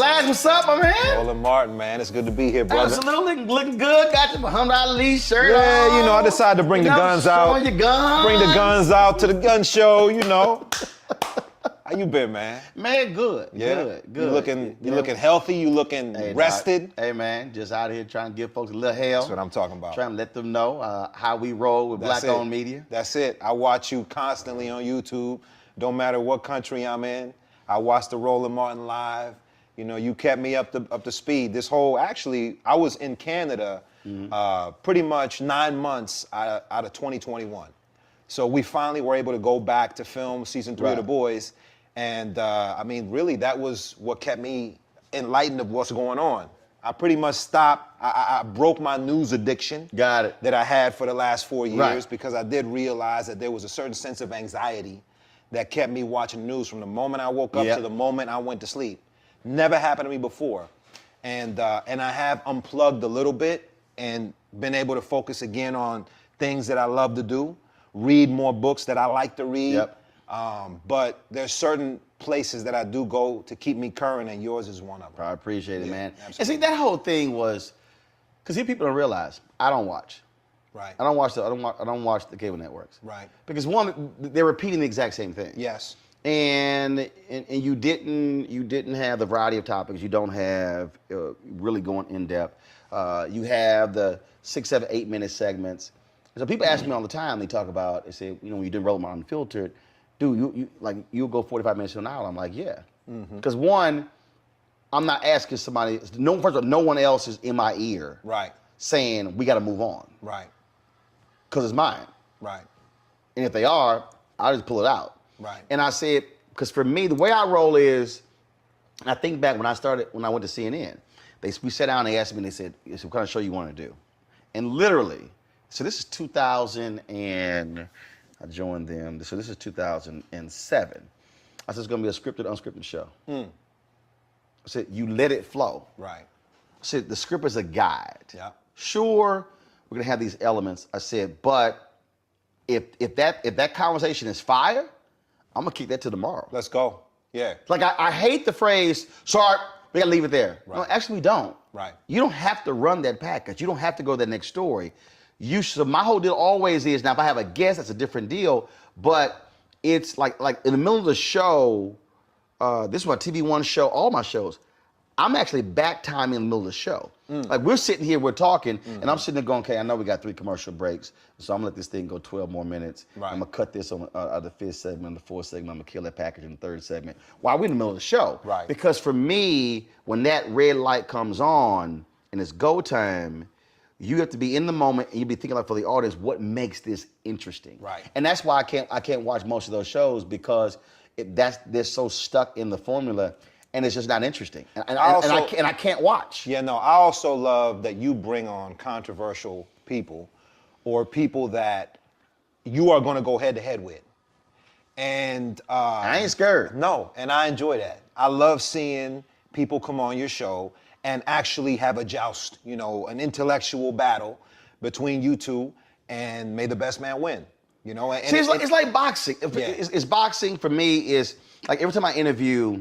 Laz, what's up, my man? Roland Martin, man. It's good to be here, brother. Absolutely, looking good. Got your Muhammad Ali shirt on. Yeah, you know, I decided to bring the guns out. Showing your guns. Bring the guns out to the gun show, you know. How you been, man? Man, good. Yeah? Good. You looking healthy? You looking rested? Hey, man, just out here trying to give folks a little hell. That's what I'm talking about. Trying to let them know how we roll with Black-owned media. That's it. I watch you constantly on YouTube. Don't matter what country I'm in. I watch the Roland Martin live. You know, you kept me up to speed. Actually, I was in Canada pretty much 9 months out of 2021. So we finally were able to go back to film season 3 of The Boys. And I mean, really, that was what kept me enlightened of what's going on. I pretty much stopped. I broke my news addiction. Got it. That I had for the last 4 years Right. because I did realize that there was a certain sense of anxiety that kept me watching news from the moment I woke up to the moment I went to sleep. Never happened to me before. And I have unplugged a little bit and been able to focus again on things that I love to do, read more books that I like to read. Yep. But there's certain places that I do go to keep me current, and yours is one of them. I appreciate it, man. Absolutely. And see, that whole thing was, because here people don't realize, I don't watch. Right. I don't watch the cable networks. Right. Because one, they're repeating the exact same thing. Yes. And you didn't have the variety of topics. You don't have really going in depth. You have the 6, 7, 8 minute segments. So people ask me all the time. They talk about. They say, you know, when you did Roland Martin Unfiltered, dude, you'll go 45 minutes to an hour. I'm like, yeah. Because one, I'm not asking somebody. First of all, no one else is in my ear. Right. Saying we got to move on. Right. Because it's mine. Right. And if they are, I'll just pull it out. Right. And I said, because for me, the way I roll is, I think back when I went to CNN, we sat down and they asked me, and they said, what kind of show you want to do? And literally, so this is 2000 and I joined them, so this is 2007. I said, it's going to be a scripted, unscripted show. I said, you let it flow. Right. I said, the script is a guide. Yeah. Sure, we're going to have these elements. I said, but if that conversation is fire, I'm gonna keep that to tomorrow. Let's go. Yeah. Like I hate the phrase, sorry, we gotta leave it there. Right. No, actually we don't. Right. You don't have to run that package. You don't have to go to that next story. So my whole deal always is, now if I have a guest, that's a different deal, but it's like in the middle of the show, this is my TV One show, all my shows, I'm actually back time in the middle of the show. Like we're sitting here, we're talking, and I'm sitting there going, okay, I know we got 3 commercial breaks, so I'm gonna let this thing go 12 more minutes. Right. I'm gonna cut this on the 5th segment, the 4th segment, I'm gonna kill that package in the 3rd segment, while we're in the middle of the show. Right. Because for me, when that red light comes on and it's go time, you have to be in the moment and you be thinking like for the audience, what makes this interesting? Right. And that's why I can't watch most of those shows because they're so stuck in the formula. And it's just not interesting, and I can't watch. Yeah, no, I also love that you bring on controversial people or people that you are going to go head to head with. And I ain't scared. No, and I enjoy that. I love seeing people come on your show and actually have a joust, you know, an intellectual battle between you two, and may the best man win. You know, and see, it's like boxing. Yeah. It's boxing for me is like every time I interview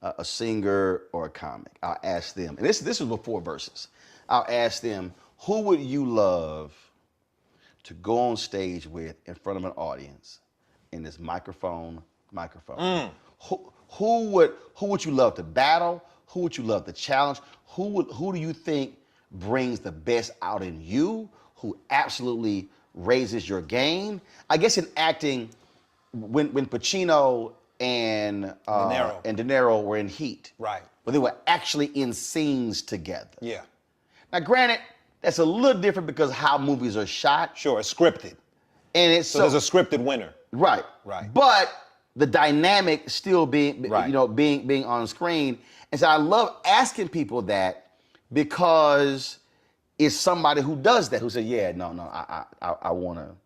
a singer or a comic, I'll ask them, and this is before verses. I'll ask them, who would you love to go on stage with in front of an audience in this microphone? Who would you love to battle? Who would you love to challenge? Who do you think brings the best out in you? Who absolutely raises your game? I guess in acting, when Pacino and De Niro were in Heat. Right. But they were actually in scenes together. Yeah. Now, granted, that's a little different because how movies are shot. Sure, it's scripted. And it's so there's a scripted winner. Right. Right. But the dynamic still being on screen. And so I love asking people that because it's somebody who does that, who said, yeah, no, I wanna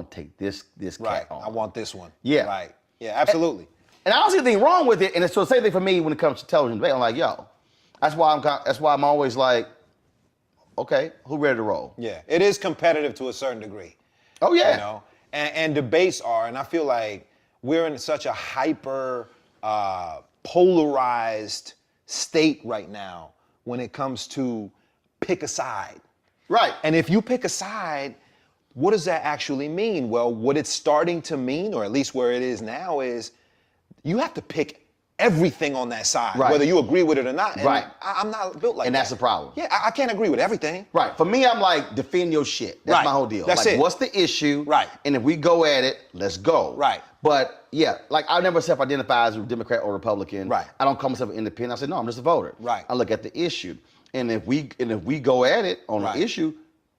take this cat on. I want this one. Yeah. Right. Yeah, absolutely. And I don't see anything wrong with it. And it's the same thing for me when it comes to television debate. I'm like, yo, that's why I'm always like, okay, who ready to roll? Yeah, it is competitive to a certain degree. Oh yeah. You know, and debates are, and I feel like we're in such a hyper polarized state right now when it comes to pick a side. Right. And if you pick a side, what does that actually mean? Well, what it's starting to mean, or at least where it is now, is you have to pick everything on that side, right. whether you agree with it or not. And right. I'm not built like that. And that's the problem. Yeah, I can't agree with everything. Right. For me, I'm like, defend your shit. That's right. my whole deal. That's like, it. What's the issue? Right. And if we go at it, let's go. Right. But yeah, like I never self-identify as a Democrat or Republican. Right. I don't call myself an independent. I say, no, I'm just a voter. Right. I look at the issue. And if we go at it on right. an issue,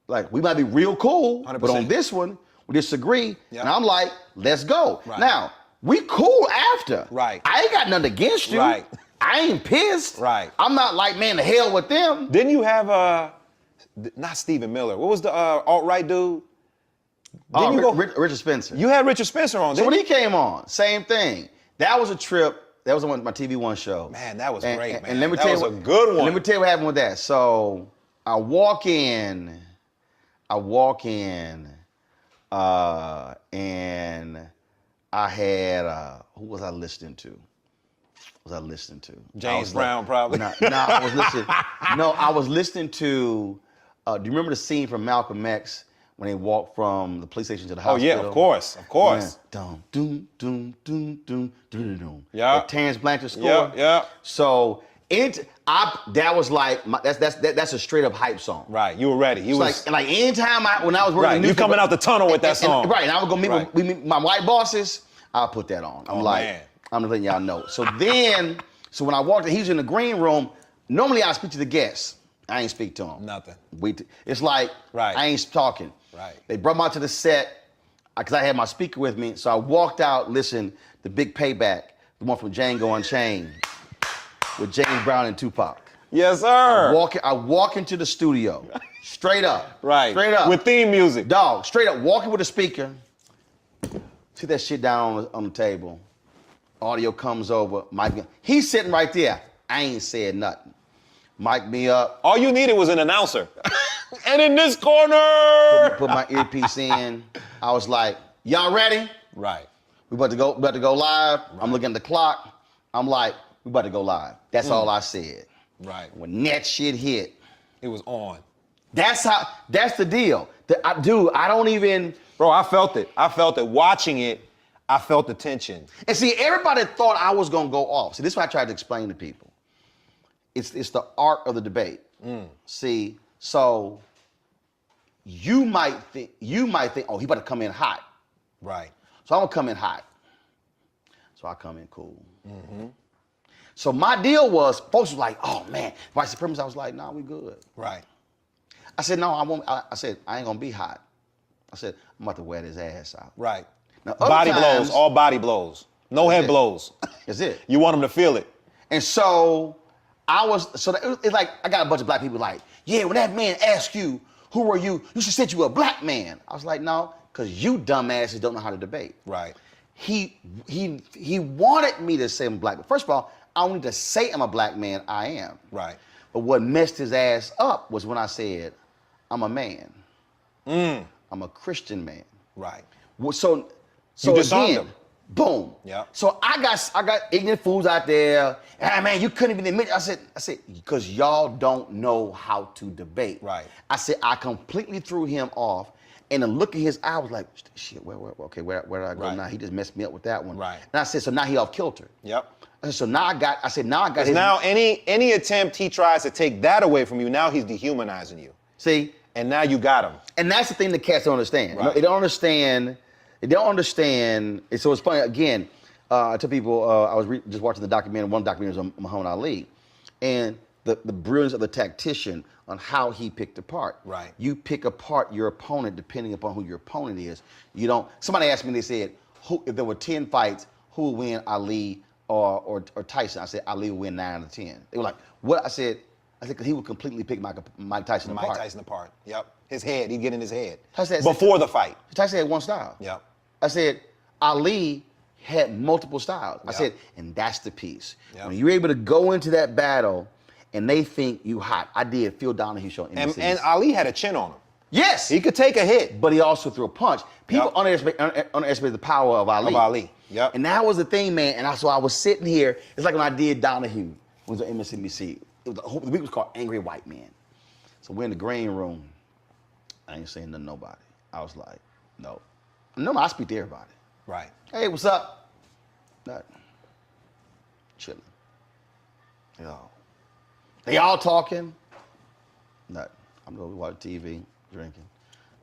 like we might be real cool, 100%. but on this one, we disagree. Yep. And I'm like, let's go. Right. Now, we cool after. Right. I ain't got nothing against you. Right. I ain't pissed. Right. I'm not like, man, the hell with them. Didn't you have not Stephen Miller? What was the alt-right dude? Didn't you go? Richard Spencer. You had Richard Spencer on. So Didn't when you? he came on, same thing. That was a trip. That was on my TV One show. Man, that was great, man. And let me that tell was you a good one. Let me tell you what happened with that. So I walk in, and I had who was I listening to? James Brown, probably. No, I was listening. No, I was listening to. Do you remember the scene from Malcolm X when they walked from the police station to the Oh hospital? yeah, of course. Yeah. Dum dum dum dum dum dum dum. Yeah. The Terrence Blanchard score. Yeah. So that was like that's a straight up hype song. Right. You were ready. You was like anytime when I was working, right. You coming out the tunnel with that song. Right. And I would go meet Right. meet my white bosses. I'll put that on. I'm like, man. I'm letting y'all know. So when I walked in, he was in the green room. Normally I speak to the guests. I ain't speak to them. Nothing. It's like Right. I ain't talking. Right. They brought me out to the set because I had my speaker with me. So I walked out, listened to Big Payback, the one from Django Unchained, with James Brown and Tupac. Yes, sir. I walk into the studio, straight up. Right. Straight up. With theme music. Dog, straight up, walking with a speaker. See that shit down on the table. Audio comes over. He's sitting right there. I ain't said nothing. Mic me up. All you needed was an announcer. And in this corner. Put my earpiece in. I was like, y'all ready? Right. We about to go live. Right. I'm looking at the clock. I'm like, we about to go live. That's all I said. Right. When that shit hit, it was on. That's the deal. I don't even. Bro, I felt it. Watching it, I felt the tension. And see, everybody thought I was gonna go off. See, this is what I tried to explain to people. It's the art of the debate. See, so you might think, oh, he about to come in hot. Right. So I'm gonna come in hot. So I come in cool. Mm-hmm. So my deal was, folks were like, oh man, white supremacists. I was like, nah, we good. Right. I said, no, I won't. I said, I ain't gonna be hot. I said, I'm about to wear his ass out. Right. Now, body blows, all body blows. No head blows. That's it. You want them to feel it. And so it's like, I got a bunch of black people like, yeah, when that man asked you, who are you? You should say you a black man. I was like, no, because you dumbasses don't know how to debate. Right. He wanted me to say I'm black. But first of all, I don't need to say I'm a black man, I am. Right. But what messed his ass up was when I said, I'm a man. I'm a Christian man. Right. So you disarmed again, him. Boom. Yeah. So I got ignorant fools out there. Man, you couldn't even admit. I said, because y'all don't know how to debate. Right. I said, I completely threw him off. And the look in his eye was like, shit, where did I go now? He just messed me up with that one. Right. And I said, so now he off kilter. Yep. I said, so now I got his. Now any attempt he tries to take that away from you, now he's dehumanizing you. See? And now you got him. And that's the thing that cats don't understand. Right. They don't understand. They don't understand. And so it's funny, again, I tell people, I was just watching the documentary, one documentary was on Muhammad Ali, and the brilliance of the tactician on how he picked apart. Right. You pick apart your opponent depending upon who your opponent is. You don't, somebody asked me, they said, if there were 10 fights, who would win, Ali or Tyson? I said, Ali would win 9 out of 10. They were like, what? I said, because he would completely pick Mike Tyson apart. Mike Tyson apart. Yep. His head. He'd get in his head. Tyson before the fight. Tyson had one style. Yep. I said, Ali had multiple styles. Yep. I said, and that's the piece. Yep. When you're able to go into that battle and they think you hot. I did Phil Donahue show. And Ali had a chin on him. Yes. He could take a hit. But he also threw a punch. People Yep. underestimate the power of Ali. Yep. And that was the thing, man. And so I was sitting here. It's like when I did Donahue. It was on MSNBC. The week was called Angry White Man. So we're in the green room. I ain't saying nothing to nobody. I was like, no. No, I speak to everybody. Right. Hey, what's up? Nothing. Chilling. They all talking. Nothing. I'm going to watch TV, drinking.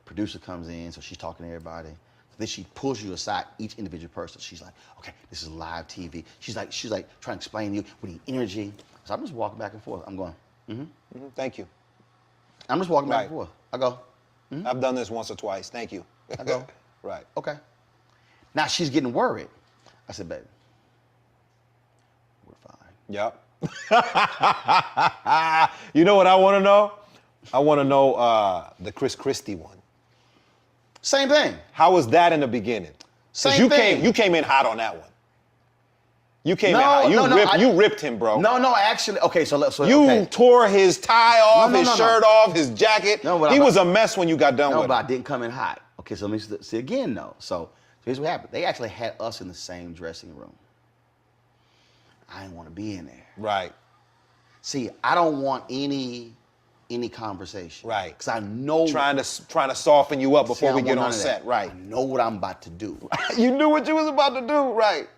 Producer comes in, so she's talking to everybody. Then she pulls you aside, each individual person. She's like, okay, this is live TV. She's like trying to explain to you, we need energy. So I'm just walking back and forth. I'm going, Thank you. I'm just walking back Right. and forth. I go, I've done this once or twice. Thank you. I go, Right. okay. Now she's getting worried. I said, baby, we're fine. Yep. You know what I want to know? I want to know the Chris Christie one. Same thing. How was that in the beginning? 'Cause Same thing. You came in hot on that one. You came No, in hot. no, You ripped him, bro. No, actually, okay, so You okay. tore his tie off, No, his no. shirt off, his jacket. No, but he was a mess when you got done No, with but him. I didn't come in hot. Okay, so let me see again, though. So here's what happened. They actually had us in the same dressing room. I didn't want to be in there. Right. See, I don't want any conversation. Right. Because I know. Trying to soften you up before See, I we don't get want on none of set. that. Right. I know what I'm about to do. You knew what you was about to do. Right.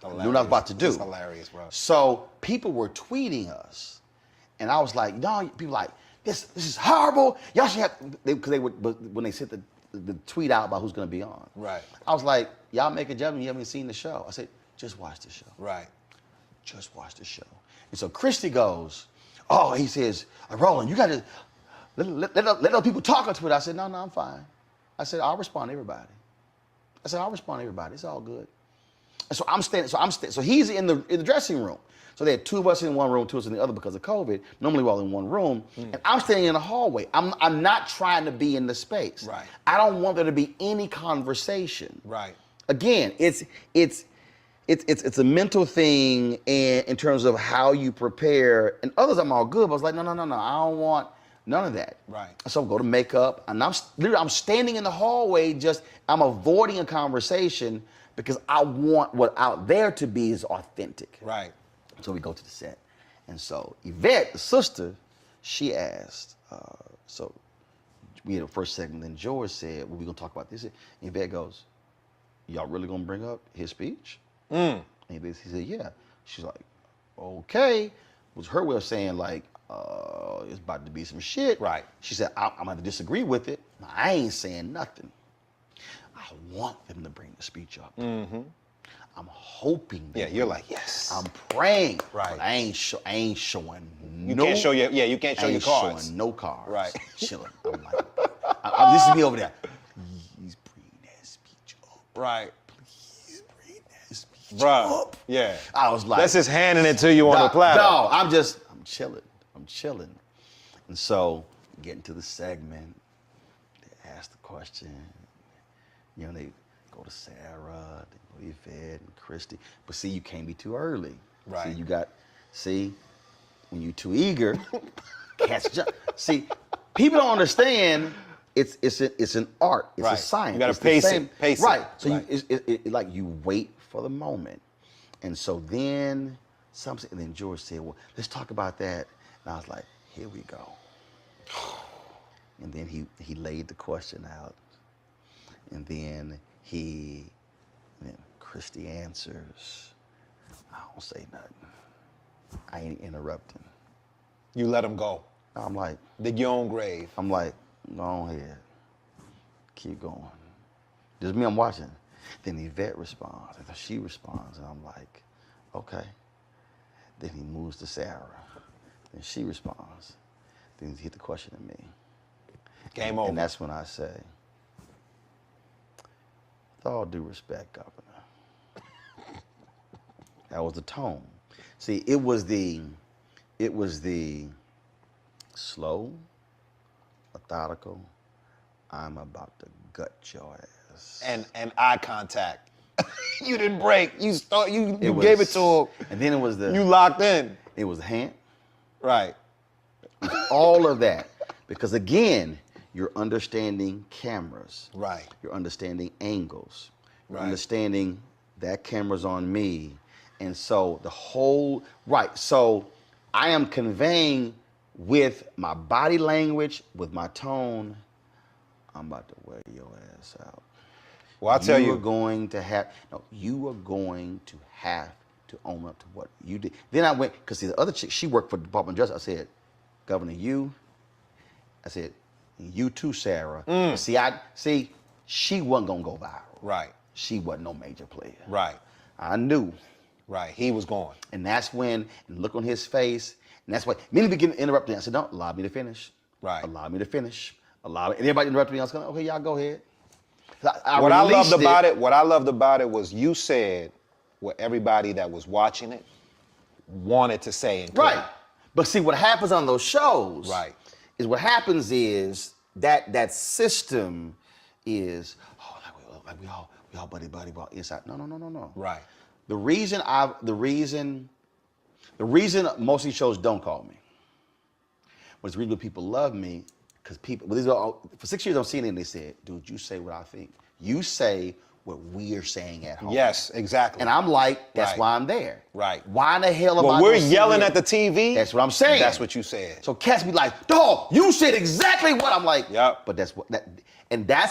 I knew what I was about to do. It's hilarious, bro. So people were tweeting us, and I was like, no, people like, this is horrible. Y'all should have, because they would, but when they sent the tweet out about who's going to be on. Right. I was like, y'all make a judgment, you haven't seen the show. I said, just watch the show. Right. Just watch the show. And so Christy goes, he says, Roland, you got to let other people talk on Twitter. I said, no, I'm fine. I said, I'll respond to everybody. It's all good. And so I'm standing. So he's in the dressing room. So they had two of us in one room, two of us in the other because of COVID. Normally we're all in one room, and I'm standing in the hallway. I'm not trying to be in the space. Right. I don't want there to be any conversation. Right. Again, it's a mental thing, and in terms of how you prepare. And others, I'm all good. But I was like, no, I don't want none of that. Right. So I go to makeup, and I'm standing in the hallway. I'm avoiding a conversation because I want what out there to be is authentic. Right. So we go to the set, and so Yvette, the sister, she asked. So we had a first segment. Then George said, "Well, we gonna talk about this." And Yvette goes, "Y'all really gonna bring up his speech?" And he said, "Yeah." She's like, "Okay." Was her way of saying like, "It's about to be some shit." Right. She said, "I'm gonna have to disagree with it." I ain't saying nothing. I want them to bring the speech up. Mm-hmm. I'm hoping. Yeah, you're like, yes. I'm praying. Right. But I ain't showing You no. can't show your you can't show I your ain't cards. showing no cards. Right. Chilling. I'm like, this is me over there. Please bring that speech up. Right. Please bring that speech Bruh. up. Yeah. I was like, That's just handing it to you on no, the platter. No, I'm chilling. And so, getting to the segment, they ask the question. You know, they go to Sarah, they go to Yvette and Christy. But see, you can't be too early. Right. See, when you're too eager, cats jump. See, people don't understand it's an art. It's a Right. You science. gotta It's the pace same- it. Pace it. Right. So Right. like you wait for the moment. And so then something, and then George said, well, let's talk about that. And I was like, here we go. And then he laid the question out. And then Christy answers. I don't say nothing. I ain't interrupting. You let him go. I'm like, Dig your own grave. go ahead. Keep going. Just me, I'm watching. Then Yvette responds, and she responds, and I'm like, okay. Then he moves to Sarah. Then she responds. Then he hit the question to me. Game over. And that's when I say, with all due respect, Governor. That was the tone. See, it was the slow, methodical, I'm about to gut your ass. And eye contact. You didn't break. You was- gave it to him. And then it was You locked in. it was the hand. Right. All of that. Because again, you're understanding cameras. Right. You're understanding angles. You're Right. understanding that camera's on me. And so the whole, right, so I am conveying with my body language, with my tone, I'm about to wear your ass out. Well, I'll tell you. You are going to have to own up to what you did. Then I went, because the other chick, she worked for the Department of Justice. I said, Governor, I said, you too, Sarah. See, she wasn't going to go viral. Right. She wasn't no major player. Right. I knew. Right. He was going. And that's when, and look on his face, and that's why many people get interrupted. I said, don't allow me to finish. Right. Allow me to finish. And everybody interrupted me. I was going, okay, y'all go ahead. What I loved about it was you said what everybody that was watching it wanted to say. And right. But see, what happens on those shows is what happens is that system is, like we all buddy inside. No. Right. The reason most of these shows don't call me was the reason people love me, because people, for 6 years on CNN, they said, dude, you say what I think. You say what we are saying at home. Yes, exactly. And I'm like, that's why I'm there. Right. Why the hell am I? Well, we're yelling at the TV. That's what I'm saying. That's what you said. So cats be like, dog, you said exactly what I'm like. Yep. But that's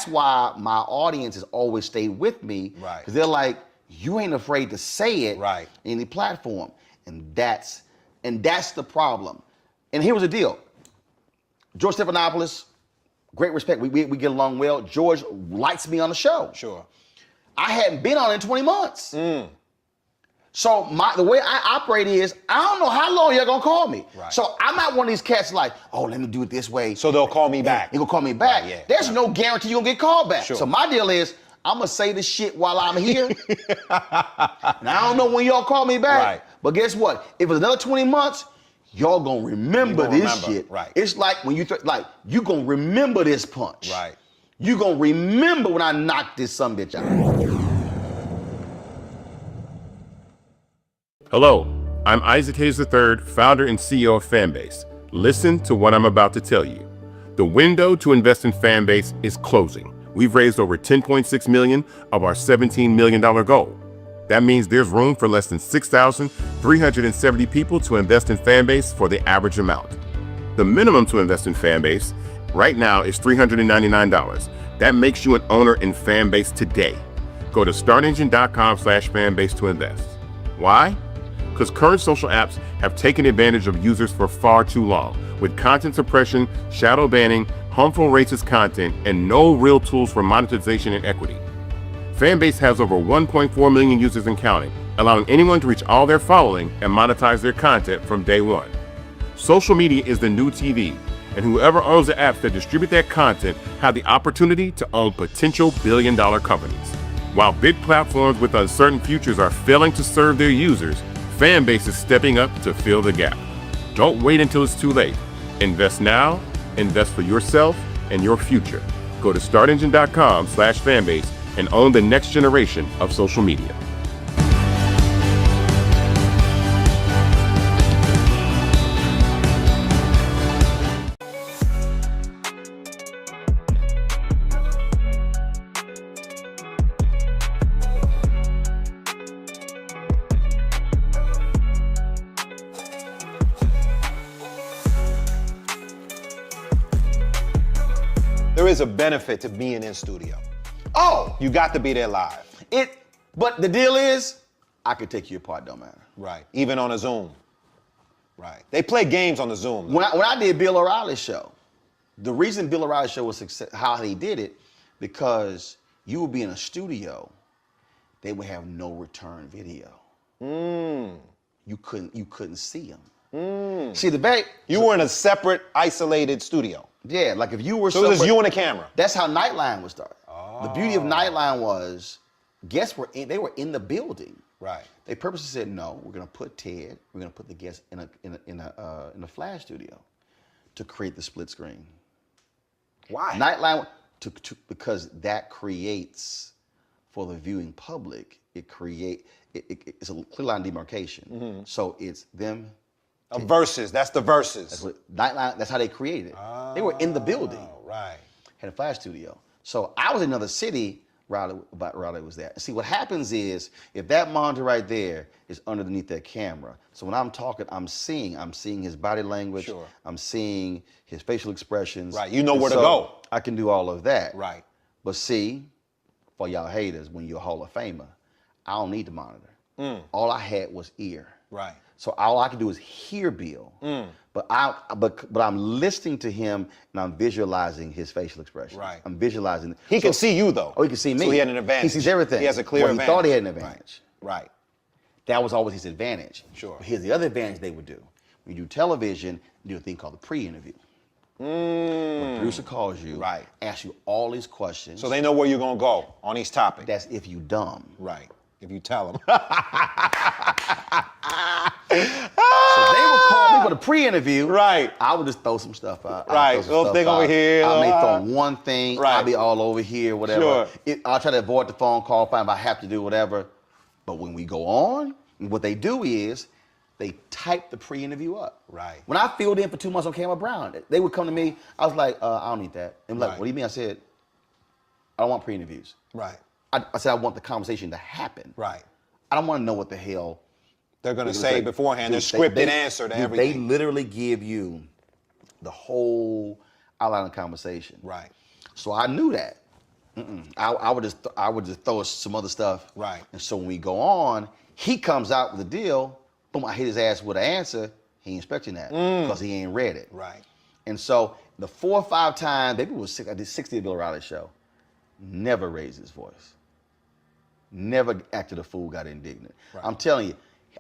why my audience has always stayed with me. Right. Because they're like, you ain't afraid to say it. Right. In any platform. And that's the problem. And here was the deal. George Stephanopoulos, great respect. We get along well. George likes me on the show. Sure. I hadn't been on in 20 months. So the way I operate is, I don't know how long you're gonna call me. Right. So I'm not one of these cats like, oh, let me do it this way. So they'll call me back. They're gonna call me back. Right, yeah. There's no guarantee you're gonna get called back. Sure. So my deal is, I'm gonna say this shit while I'm here. And I don't know when y'all call me back. Right. But guess what? If it's another 20 months, y'all gonna remember this shit. Right. It's like when you gonna remember this punch. Right. You gonna remember when I knocked this sumbitch out. Hello, I'm Isaac Hayes III, founder and CEO of Fanbase. Listen to what I'm about to tell you. The window to invest in Fanbase is closing. We've raised over $10.6 million of our $17 million goal. That means there's room for less than 6,370 people to invest in Fanbase for the average amount. The minimum to invest in Fanbase right now is $399. That makes you an owner in Fanbase today. Go to startengine.com/fanbase to invest. Why? Because current social apps have taken advantage of users for far too long, with content suppression, shadow banning, harmful racist content, and no real tools for monetization and equity. Fanbase has over 1.4 million users and counting, allowing anyone to reach all their following and monetize their content from day one. Social media is the new TV, and whoever owns the apps that distribute that content have the opportunity to own potential billion-dollar companies. While big platforms with uncertain futures are failing to serve their users, Fanbase is stepping up to fill the gap. Don't wait until it's too late. Invest now, invest for yourself and your future. Go to startengine.com/fanbase and own the next generation of social media. There is a benefit to being in studio. Oh, You got to be there live. But the deal is, I could take you apart, don't matter. Right. Even on a Zoom. Right. They play games on the Zoom. When I did Bill O'Reilly's show, the reason Bill O'Reilly's show was success, how he did it, because you would be in a studio, they would have no return video. You couldn't see them. See You were in a separate, isolated studio. Yeah, like if you were So it was you and a camera. That's how Nightline was started. The beauty of Nightline was, guests they were in the building. Right. They purposely said, no, we're gonna put Ted, we're gonna put the guests in a flash studio to create the split screen. Why? Nightline because that creates for the viewing public. It's a clear line demarcation. So it's them. Versus. That's the versus. That's what Nightline. That's how they created it. They were in the building. Right. Had a flash studio. So I was in another city Riley was there. See, what happens is if that monitor right there is underneath that camera, so when I'm talking, I'm seeing his body language. Sure. I'm seeing his facial expressions. Right. You know where to So go. I can do all of that. Right. But see, for y'all haters, when you're a Hall of Famer, I don't need the monitor. All I had was ear. Right. So all I can do is hear Bill, but I'm listening to him and I'm visualizing his facial expression. Right. I'm visualizing. He can see you though. Oh, he can see me. So he had an advantage. He sees everything. He has a clear He advantage. thought he had an advantage. Right. That was always his advantage. Sure. But here's the other advantage they would do. When you do television, you do a thing called the pre-interview. When the producer calls you, Right. asks you all these questions. So they know where you're gonna go on each topic. That's if you dumb. Right. If you tell them. So they would call me for the pre-interview. Right. I would just throw some stuff out. Right. Little thing over here. I may throw one thing. Right. I'll be all over here, whatever. Sure. I'll try to avoid the phone call, fine, if I have to do whatever. But when we go on, what they do is they type the pre-interview up. Right. When I filled in for 2 months on Cameron Brown, they would come to me. I was like, I don't need that. And like, Right. what do you mean? I said, I don't want pre-interviews. Right. I said I want the conversation to happen. Right. I don't want to know what the hell They're gonna Because say they- beforehand. dude, Their scripted answer to dude, everything. They literally give you the whole outline of the conversation. Right. So I knew that. I would just throw some other stuff. Right. And so when we go on, he comes out with a deal. Boom! I hit his ass with an answer. He ain't expecting that because he ain't read it. Right. And so the 4 or 5 times, maybe it was 6, I did 60 Bill O'Reilly show. Never raised his voice. Never acted a fool, got indignant. Right. I'm telling you,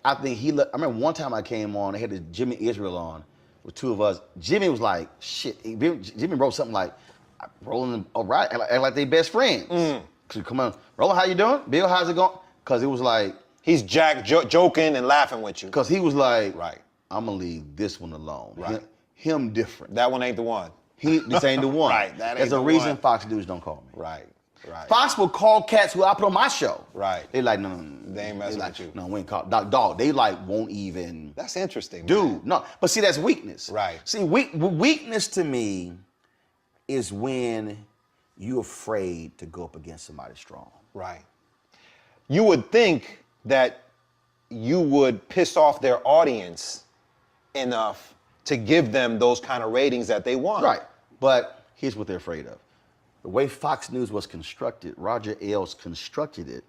I think I remember one time I came on, they had this Jimmy Israel on with 2 of us. Jimmy was like, shit. Jimmy wrote something like, Roland, all right, act like they best friends. Come on, Roland, how you doing? Bill, how's it going? Because it was like, He's joking and laughing with you. because he was like, Right. I'm going to leave this one alone. Right. Him different. That one ain't the one. This ain't the one. Right, that ain't There's a the reason one. Fox News don't call me. Right. Right. Fox will call cats who I put on my show. Right. They like, no. They ain't messing like, with you. No, we ain't call. Dog, they like won't even. That's interesting. Dude, man. no. But see, that's weakness. Right. See, weakness to me is when you're afraid to go up against somebody strong. Right. You would think that you would piss off their audience enough to give them those kind of ratings that they want. Right. But here's what they're afraid of. The way Fox News was constructed, Roger Ailes constructed it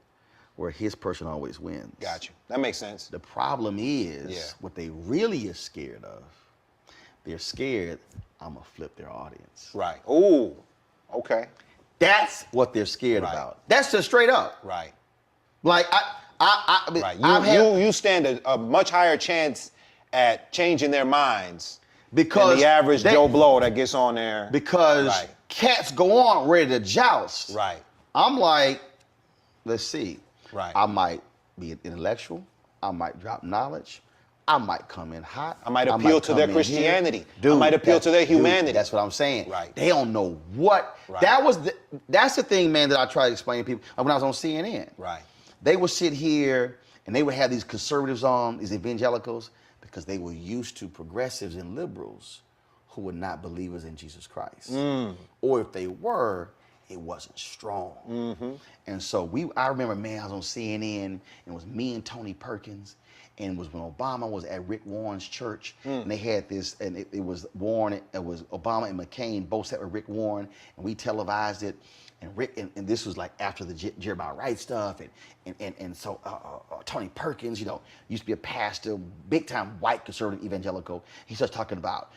where his person always wins. Got you. That makes sense. The problem is, Yeah. what they really are scared of, they're scared I'm going to flip their audience. Right. Ooh. Okay. That's what they're scared Right. about. That's just straight up. Right. Like, I mean, Right. You stand a much higher chance at changing their minds because than the average Joe Blow that gets on there. Because Right. cats go on ready to joust. Right. I'm like, let's see. Right. I might be an intellectual. I might drop knowledge. I might come in hot. I might appeal to come their in here. Christianity. I Dude, might appeal to their humanity. Dude, that's what I'm saying. Right. They don't know what. Right. That's the thing, man, that I try to explain to people. Like when I was on CNN. Right. They would sit here and they would have these conservatives on, these evangelicals, because they were used to progressives and liberals who were not believers in Jesus Christ. Or if they were, it wasn't strong. And so I remember, man, I was on CNN, and it was me and Tony Perkins, and it was when Obama was at Rick Warren's church, and they had this, and it was Warren, it was Obama and McCain both sat with Rick Warren, and we televised it. And Rick, and this was like after the Jeremiah Wright stuff, and so Tony Perkins, used to be a pastor, big time white conservative evangelical. He starts talking about,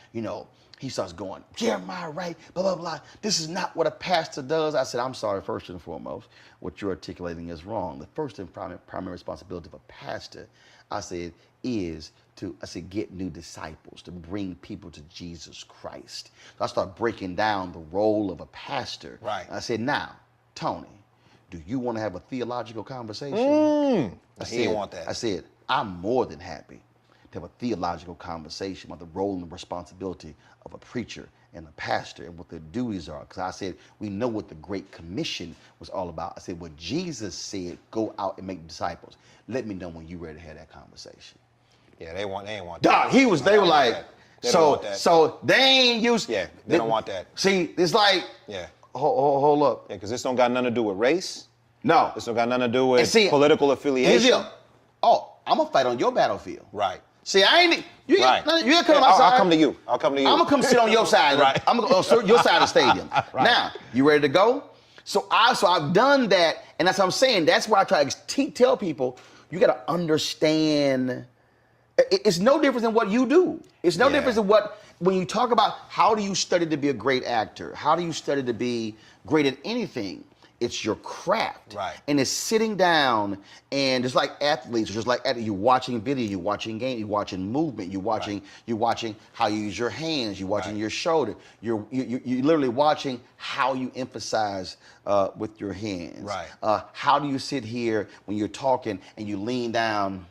he starts going, Jeremiah Wright, blah, blah, blah. This is not what a pastor does. I said, I'm sorry, first and foremost, what you're articulating is wrong. The first and primary responsibility of a pastor, I said, is to get new disciples, to bring people to Jesus Christ. So I start breaking down the role of a pastor. Right. I said, now, Tony, do you want to have a theological conversation? He didn't want that. I said, I'm more than happy to have a theological conversation about the role and the responsibility of a preacher and a pastor and what their duties are. Because I said, we know what the Great Commission was all about. I said, what Jesus said, go out and make disciples. Let me know when you're ready to have that conversation. Yeah, they ain't want that. Dog, they were like, They don't want that. so they ain't used. Yeah, they don't want that. See, it's like, Yeah. hold up. Yeah, because this don't got nothing to do with race. No. This don't got nothing to do with And see, political Here's affiliation. the deal. Oh, I'm gonna fight on your battlefield. Right. See, I ain't. You Right. ain't come to Yeah, my side. I'll come to you. I'll come to you. I'm gonna come sit on your side. Right. I'm gonna on your side of the stadium. Right. Now, you ready to go? So I've done that, and that's what I'm saying. That's why I try to tell people you got to understand. It's no different than what you do. It's no Yeah. different than what when you talk about how do you study to be a great actor? How do you study to be great at anything? It's your craft. Right. And it's sitting down and just like athletes, just like you're watching video, you're watching game, you're watching movement, you're watching how you use your hands, you're watching your shoulder, you're literally watching how you emphasize with your hands. Right. How do you sit here when you're talking and you lean down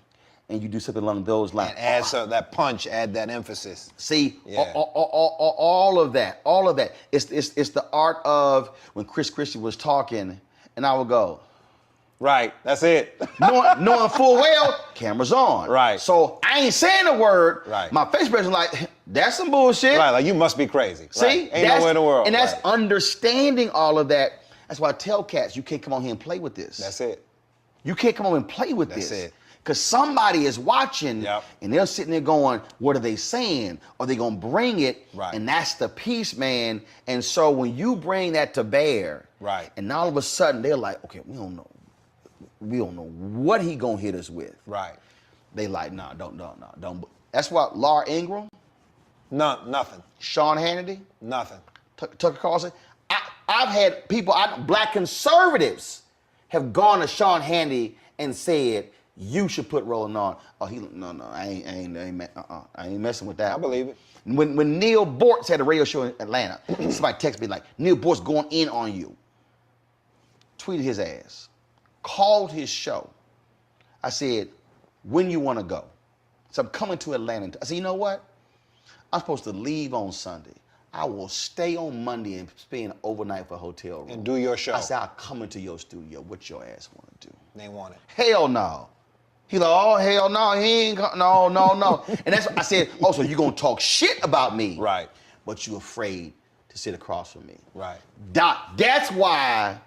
and you do something along those lines? And add that punch, add that emphasis. See, Yeah. all of that. It's the art of when Chris Christie was talking, and I would go, Right, that's it. knowing full well, camera's on. Right. So I ain't saying a word. Right. My face expression like, that's some bullshit. Right, like you must be crazy. See, Right. Ain't nowhere in the world. And that's Right. understanding all of that. That's why I tell cats, you can't come on here and play with this. That's it. You can't come on and play with That's this. it. Because somebody is watching Yep. and they're sitting there going, what are they saying? Are they going to bring it? Right. And that's the piece, man. And so when you bring that to bear, Right. and all of a sudden they're like, okay, we don't know what he going to hit us with. Right. They like, nah, don't. That's why Laura Ingraham, Nothing. Sean Hannity, Nothing. Tucker Carlson. I've had people, black conservatives have gone to Sean Hannity and said, you should put Roland on. Oh, I ain't messing with that. I believe it. When Neil Bortz had a radio show in Atlanta, somebody texted me like, Neil Bortz going in on you. Tweeted his ass. Called his show. I said, when you want to go? So I'm coming to Atlanta. I said, you know what? I'm supposed to leave on Sunday. I will stay on Monday and spend overnight for a hotel room. And do your show. I said, I'll come into your studio. What your ass want to do? They want it. Hell no. He like, oh, hell no, he ain't, no. And that's what I said, oh, so you gonna talk shit about me. Right. But you afraid to sit across from me. Right. That's why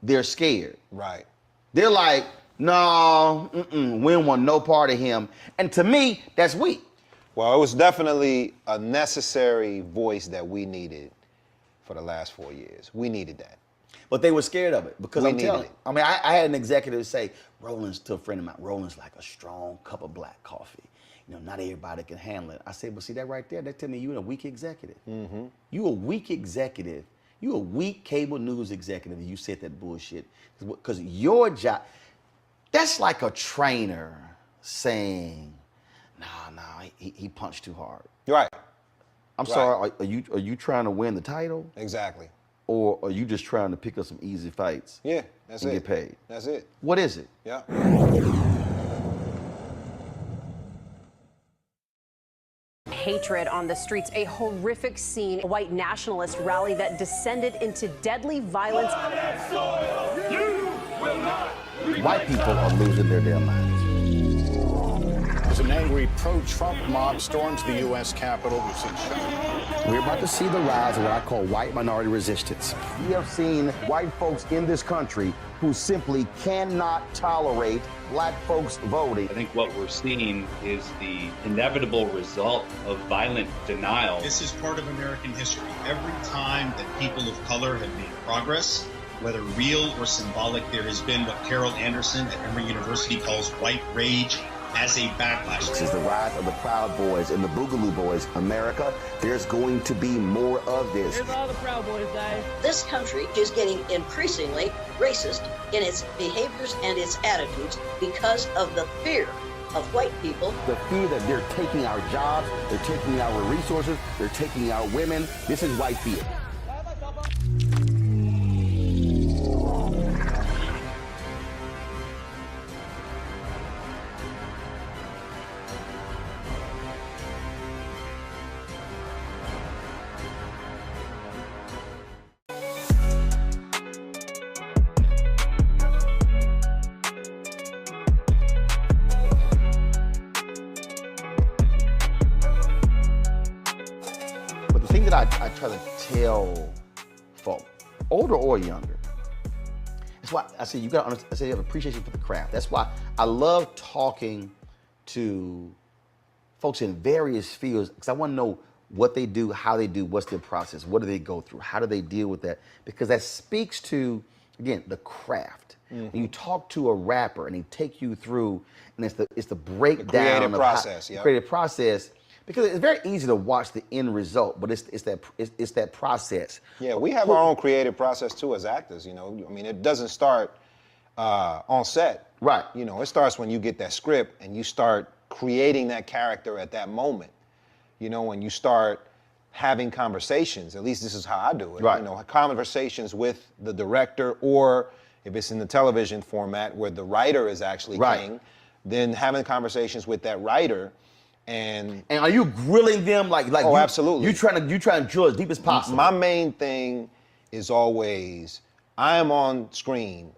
they're scared. Right. They're like, no, we don't want no part of him. And to me, that's weak. Well, it was definitely a necessary voice that we needed for the last 4 years. We needed that. But they were scared of it because We I'm telling needed you. I mean, I had an executive say, Roland's to a friend of mine, Roland's like a strong cup of black coffee. You know, not everybody can handle it. I said, well, see that right there? That tell me you're a weak executive. Mm-hmm. You a weak executive. You a weak cable news executive if you said that bullshit. Because your job, that's like a trainer saying, nah, he punched too hard. Right. I'm sorry, are you trying to win the title? Exactly. Or are you just trying to pick up some easy fights? Yeah, that's and it. get paid. That's it. What is it? Yeah. Hatred on the streets, a horrific scene, a white nationalist rally that descended into deadly violence. White people are losing their damn minds. As an angry pro-Trump mob storms the U.S. Capitol, we've seen We're about to see the rise of what I call white minority resistance. We have seen white folks in this country who simply cannot tolerate black folks voting. I think what we're seeing is the inevitable result of violent denial. This is part of American history. Every time that people of color have made progress, whether real or symbolic, there has been what Carol Anderson at Emory University calls white rage as a backlash. This is the rise of the Proud Boys and the Boogaloo Boys. America, there's going to be more of this. Here's all the Proud Boys, guys. This country is getting increasingly racist in its behaviors and its attitudes because of the fear of white people. The fear that they're taking our jobs, they're taking our resources, they're taking our women. This is white fear. I try to tell folk, older or younger, That's why I say you got to understand. I say you have appreciation for the craft. That's why I love talking to folks in various fields because I want to know what they do, how they do, what's their process, what do they go through, how do they deal with that? Because that speaks to, again, the craft. When you talk to a rapper and he take you through, and it's the breakdown creative of process, the creative process. Because it's very easy to watch the end result, but it's that process. Yeah, we have our own creative process too as actors. You know, I mean, it doesn't start on set. Right. You know, it starts when you get that script and you start creating that character at that moment. You know, when you start having conversations, at least this is how I do it. Right. You know, conversations with the director, or if it's in the television format where the writer is actually king, then having conversations with that writer. And are you grilling them like oh, absolutely. You trying to drill as deep as possible? My main thing is always I am on screen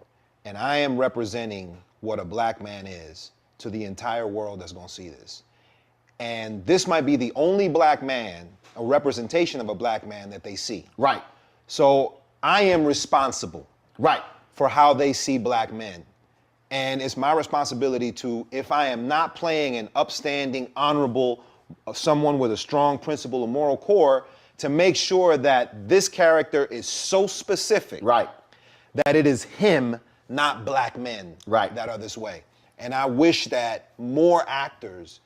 and I am representing what a black man is to the entire world that's gonna see this. And this might be the only black man, a representation of a black man that they see. Right. So I am responsible. Right. For how they see black men. And it's my responsibility to, if I am not playing an upstanding, honorable, someone with a strong principle or moral core, to make sure that this character is so specific that it is him, not black men that are this way. And I wish that more actors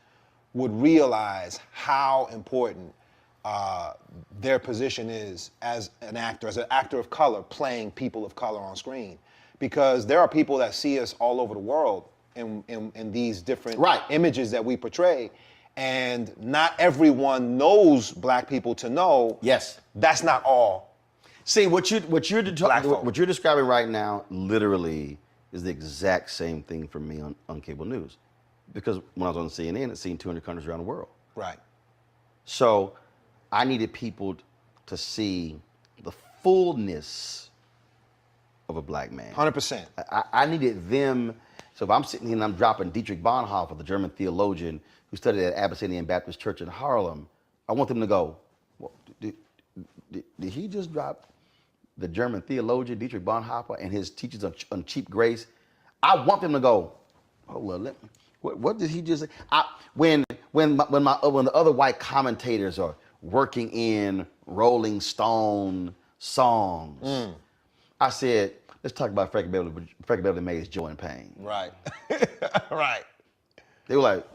would realize how important their position is as an actor of color, playing people of color on screen. Because there are people that see us all over the world in these different images that we portray. And not everyone knows black people to know. Yes. That's not all. See, what you're describing right now literally is the exact same thing for me on cable news. Because when I was on CNN, it's seen 200 countries around the world. Right. So I needed people to see the fullness of a black man. 100%. I needed them. So if I'm sitting here and I'm dropping Dietrich Bonhoeffer, the German theologian who studied at Abyssinian Baptist Church in Harlem, I want them to go, well, did he just drop the German theologian Dietrich Bonhoeffer and his teachings on cheap grace? I want them to go, hold on, what did he just say? When the other white commentators are working in Rolling Stone songs, I said, let's talk about Frankie Beverly Mays' Joy and Pain. Right. Right. They were like,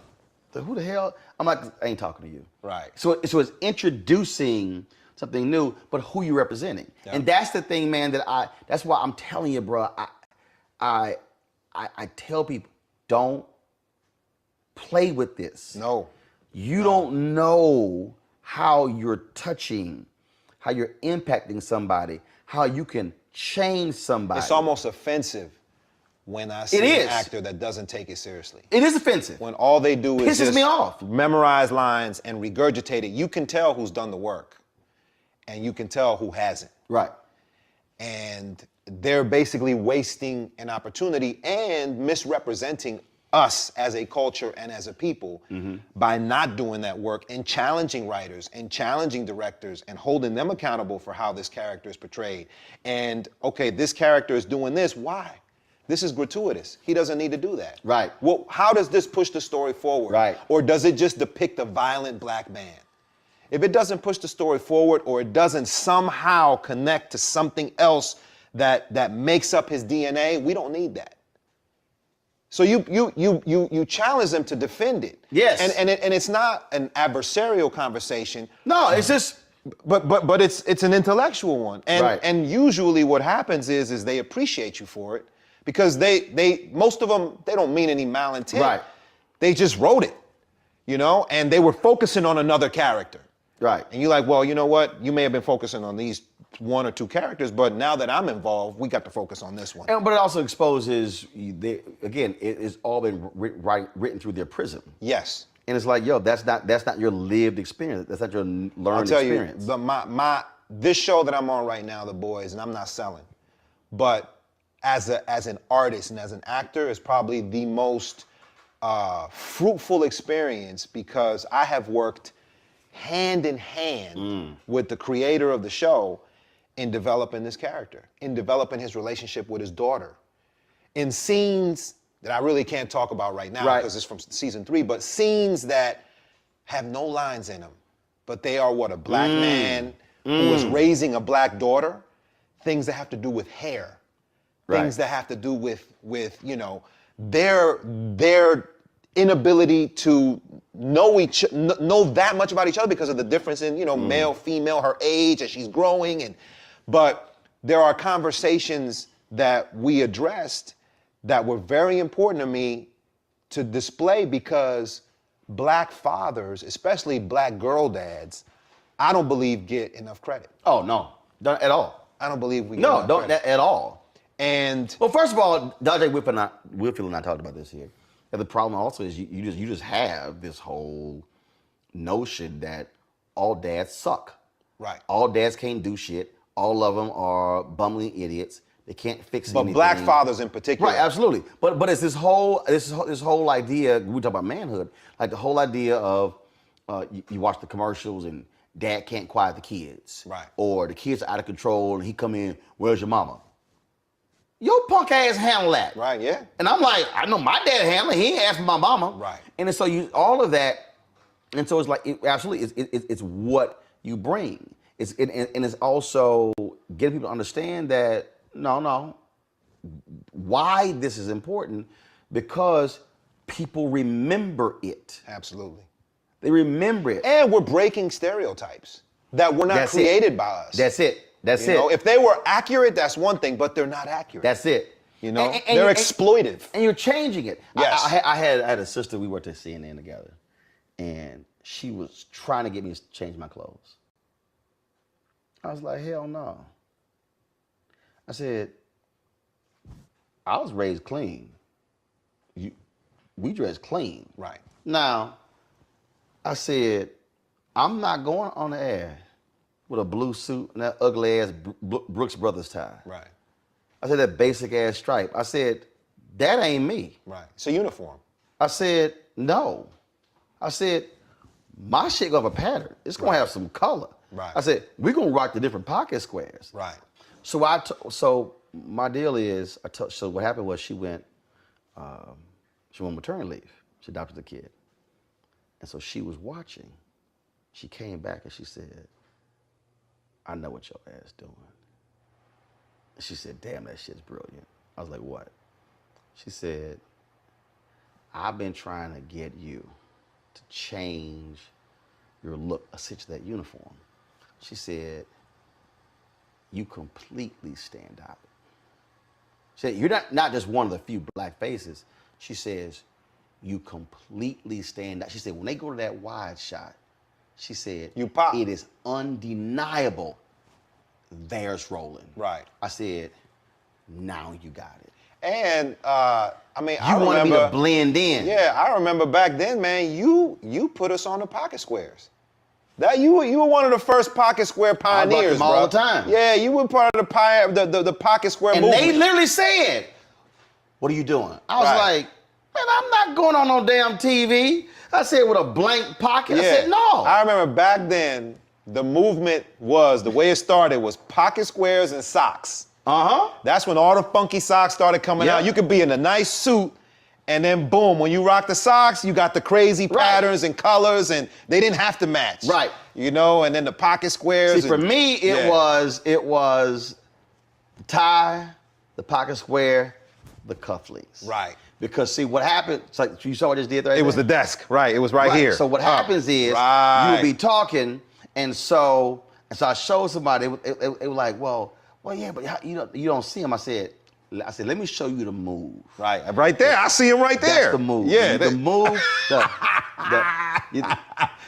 who the hell? I'm like, I ain't talking to you. Right. So it's introducing something new, but who you representing. Yep. And that's the thing, man, that's why I'm telling you, bro, I tell people, don't play with this. No. You don't know how you're touching, how you're impacting somebody, how you can change somebody. It's almost offensive when I see an actor that doesn't take it seriously. It is offensive. When all they do is pisses me off. Memorize lines and regurgitate it. You can tell who's done the work, and you can tell who hasn't. Right. And they're basically wasting an opportunity and misrepresenting us as a culture and as a people by not doing that work and challenging writers and challenging directors and holding them accountable for how this character is portrayed. And okay, this character is doing this, why? This is gratuitous. He doesn't need to do that. Right. Well, how does this push the story forward? Right. Or does it just depict a violent black man? If it doesn't push the story forward, or it doesn't somehow connect to something else that makes up his DNA, we don't need that. So you challenge them to defend it. Yes. And it's not an adversarial conversation. No, it's just but it's an intellectual one. And right. And usually what happens is they appreciate you for it, because they most of them, they don't mean any malintent. Right. They just wrote it, you know, and they were focusing on another character. Right. And you're like, well, you know what? You may have been focusing on these one or two characters, but now that I'm involved, we got to focus on this one. But it also exposes, it's all been written through their prism. Yes. And it's like, yo, that's not your lived experience. That's not your learned experience. I'll tell you, this show that I'm on right now, The Boys, and I'm not selling, but as an artist and as an actor, it's probably the most fruitful experience, because I have worked hand in hand with the creator of the show, in developing this character, in developing his relationship with his daughter, in scenes that I really can't talk about right now because it's from season 3, but scenes that have no lines in them, but they are what a black man who is raising a black daughter, things that have to do with hair, things that have to do with you know, their inability to know that much about each other because of the difference in, you know, male, female, her age as she's growing, but there are conversations that we addressed that were very important to me to display because black fathers, especially black girl dads, I don't believe get enough credit. Oh no, not at all. I don't believe we get enough don't credit. at all. And well, first of all, Dr. Whitfield and I talked about this here. And the problem also is you just have this whole notion that all dads suck. Right. All dads can't do shit. All of them are bumbling idiots. They can't fix anything. But black fathers in particular. Right, absolutely. But it's this whole idea, we talk about manhood, like the whole idea of you watch the commercials and dad can't quiet the kids. Right. Or the kids are out of control and he come in, where's your mama? Your punk ass handle that. Right, yeah. And I'm like, I know my dad handle it. He ain't asked for my mama. Right. And so all of that, and so it's like, it's what you bring. And it's also getting people to understand that, no, why this is important, because people remember it. Absolutely. They remember it. And we're breaking stereotypes that were not created by us. That's it. That's you it. know, if they were accurate, that's one thing, but they're not accurate. That's it. You know, and they're exploitive. And you're changing it. Yes. I had a sister, we worked at CNN together, and she was trying to get me to change my clothes. I was like, hell no. I said, I was raised clean. We dress clean. Right. Now, I said, I'm not going on the air with a blue suit and that ugly ass Brooks Brothers tie. Right. I said, that basic ass stripe. I said, that ain't me. Right. It's a uniform. I said, no. I said, my shit gonna have a pattern. It's gonna have some color. Right. I said, we're gonna rock the different pocket squares. Right. So my deal is, so what happened was she went maternity leave. She adopted the kid. And so she was watching. She came back and she said, I know what your ass doing. And she said, damn, that shit's brilliant. I was like, what? She said, I've been trying to get you to change your look, essentially that uniform. She said, you completely stand out. She said, you're not just one of the few black faces. She says, you completely stand out. She said, when they go to that wide shot, she said, you pop. It is undeniable. There's Roland. Right. I said, now you got it. And I mean, I remember, wanted me to blend in. Yeah, I remember back then, man. You put us on the pocket squares. That you were one of the first pocket square pioneers, them all the time. Yeah, you were part of the pocket square and movement. they literally said, "What are you doing?" I was like, "Man, I'm not going on no damn TV." I said, "With a blank pocket." Yeah. I said, "No." I remember back then, the movement was, the way it started was pocket squares and socks. That's when all the funky socks started coming out. You could be in a nice suit, and then boom, when you rock the socks, you got the crazy patterns and colors, and they didn't have to match. Right. You know, and then the pocket squares. See, for me, it was the tie, the pocket square, the cufflinks. Right. Because see, what happened, it's like you saw what I just did right there? It was the desk, right? It was right here. So what happens is, you would be talking, and so I showed somebody, it was like, well, yeah, but how, you don't see him. I said, let me show you the move. Right there. I see him right there. That's the move. Yeah. The move.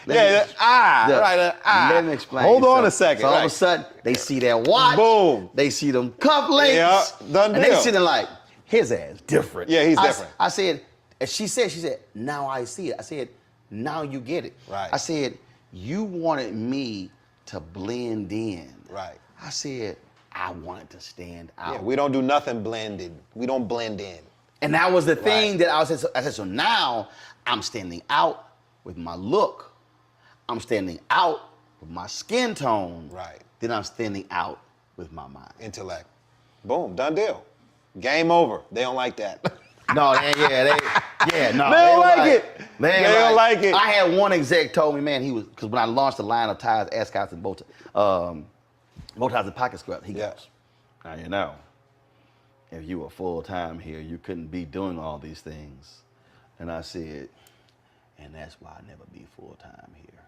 Let me explain. Hold on a second. So all of a sudden, they see that watch. Boom. They see them cufflinks. Yeah, done and deal. they sitting like, his ass different. Yeah, he's different. I said, and she said, now I see it. I said, now you get it. Right. I said, you wanted me to blend in. Right. I said, I wanted to stand out. Yeah, we don't do nothing blended. We don't blend in. And that was the thing that I said, so now I'm standing out with my look. I'm standing out with my skin tone. Right. Then I'm standing out with my mind. Intellect. Boom, done deal. Game over. They don't like that. No, no. They don't like it. They don't like it. I had one exec told me, man, because when I launched the line of ties, ascots, and bow ties and pocket scrubs, he goes, now you know, if you were full-time here, you couldn't be doing all these things. And I said, and that's why I never be full-time here.